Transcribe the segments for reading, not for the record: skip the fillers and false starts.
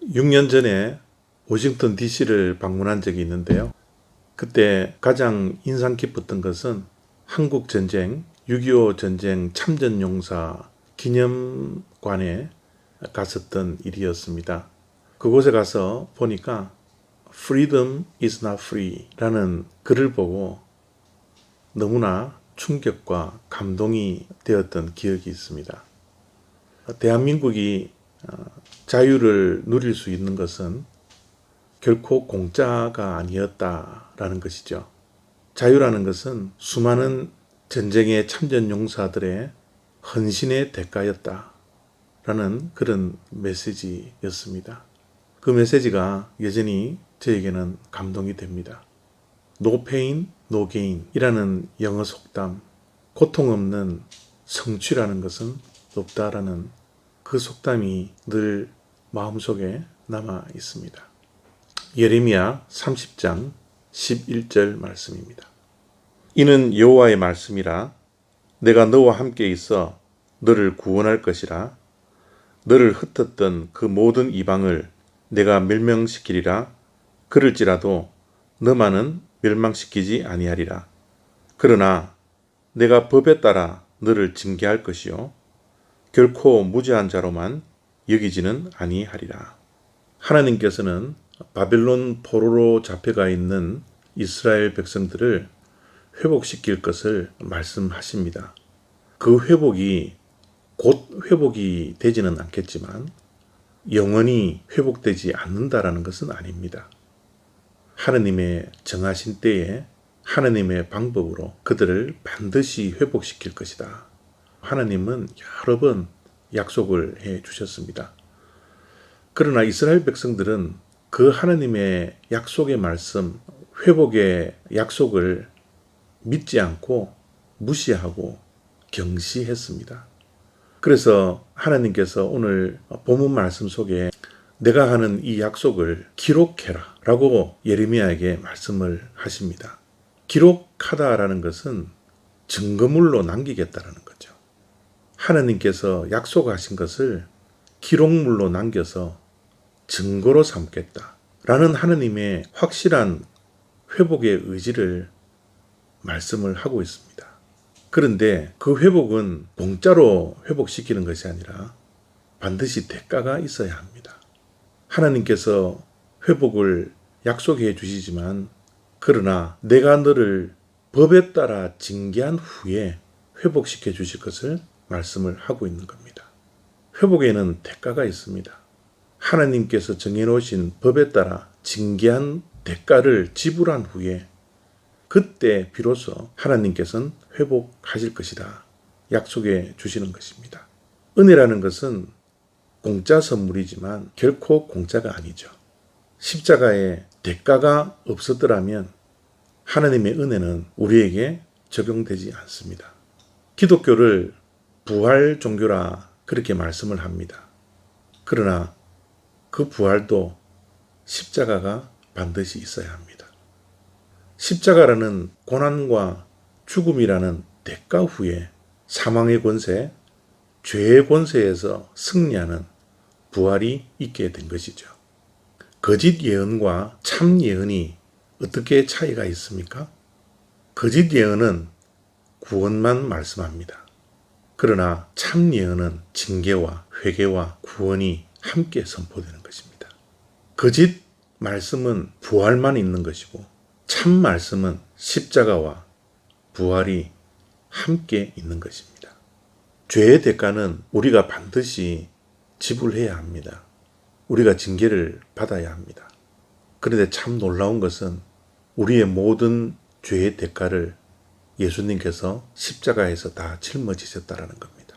6년 전에 워싱턴 DC를 방문한 적이 있는데요. 그때 가장 인상 깊었던 것은 한국전쟁, 6.25 전쟁 참전용사 기념관에 갔었던 일이었습니다. 그곳에 가서 보니까 Freedom is not free 라는 글을 보고 너무나 충격과 감동이 되었던 기억이 있습니다. 대한민국이 자유를 누릴 수 있는 것은 결코 공짜가 아니었다라는 것이죠. 자유라는 것은 수많은 전쟁의 참전 용사들의 헌신의 대가였다라는 그런 메시지였습니다. 그 메시지가 여전히 저에게는 감동이 됩니다. No pain, no gain 이라는 영어 속담, 고통 없는 성취라는 것은 없다라는 그 속담이 늘 마음속에 남아 있습니다. 예레미야 30장 11절 말씀입니다. 이는 여호와의 말씀이라 내가 너와 함께 있어 너를 구원할 것이라 너를 흩었던 그 모든 이방을 내가 멸명시키리라 그럴지라도 너만은 멸망시키지 아니하리라. 그러나 내가 법에 따라 너를 징계할 것이요 결코 무죄한 자로만 여기지는 아니하리라. 하나님께서는 바벨론 포로로 잡혀가 있는 이스라엘 백성들을 회복시킬 것을 말씀하십니다. 그 회복이 곧 회복이 되지는 않겠지만 영원히 회복되지 않는다라는 것은 아닙니다. 하나님의 정하신 때에 하나님의 방법으로 그들을 반드시 회복시킬 것이다. 하나님은 여러 번 약속을 해 주셨습니다. 그러나 이스라엘 백성들은 그 하나님의 약속의 말씀, 회복의 약속을 믿지 않고 무시하고 경시했습니다. 그래서 하나님께서 오늘 본문 말씀 속에 내가 하는 이 약속을 기록해라 라고 예레미야에게 말씀을 하십니다. 기록하다라는 것은 증거물로 남기겠다라는 거죠. 하나님께서 약속하신 것을 기록물로 남겨서 증거로 삼겠다라는 하나님의 확실한 회복의 의지를 말씀을 하고 있습니다. 그런데 그 회복은 공짜로 회복시키는 것이 아니라 반드시 대가가 있어야 합니다. 하나님께서 회복을 약속해 주시지만 그러나 내가 너를 법에 따라 징계한 후에 회복시켜 주실 것을 말씀을 하고 있는 겁니다. 회복에는 대가가 있습니다. 하나님께서 정해놓으신 법에 따라 징계한 대가를 지불한 후에 그때 비로소 하나님께서는 회복하실 것이다. 약속해 주시는 것입니다. 은혜라는 것은 공짜 선물이지만 결코 공짜가 아니죠. 십자가에 대가가 없었더라면 하나님의 은혜는 우리에게 적용되지 않습니다. 기독교를 부활 종교라 그렇게 말씀을 합니다. 그러나 그 부활도 십자가가 반드시 있어야 합니다. 십자가라는 고난과 죽음이라는 대가 후에 사망의 권세, 죄의 권세에서 승리하는 부활이 있게 된 것이죠. 거짓 예언과 참 예언이 어떻게 차이가 있습니까? 거짓 예언은 구원만 말씀합니다. 그러나 참 예언은 징계와 회개와 구원이 함께 선포되는 것입니다. 거짓 말씀은 부활만 있는 것이고 참 말씀은 십자가와 부활이 함께 있는 것입니다. 죄의 대가는 우리가 반드시 지불해야 합니다. 우리가 징계를 받아야 합니다. 그런데 참 놀라운 것은 우리의 모든 죄의 대가를 예수님께서 십자가에서 다 짊어지셨다라는 겁니다.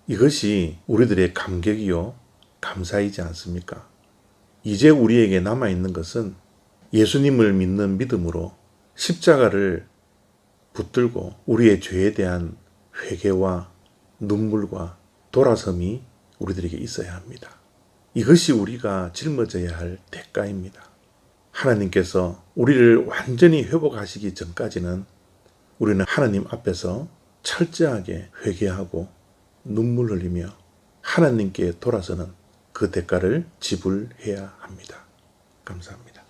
이것이 우리들의 감격이요 감사이지 않습니까? 이제 우리에게 남아있는 것은 예수님을 믿는 믿음으로 십자가를 붙들고 우리의 죄에 대한 회개와 눈물과 돌아섬이 우리들에게 있어야 합니다. 이것이 우리가 짊어져야 할 대가입니다. 하나님께서 우리를 완전히 회복하시기 전까지는 우리는 하나님 앞에서 철저하게 회개하고 눈물 흘리며 하나님께 돌아서는 그 대가를 지불해야 합니다. 감사합니다.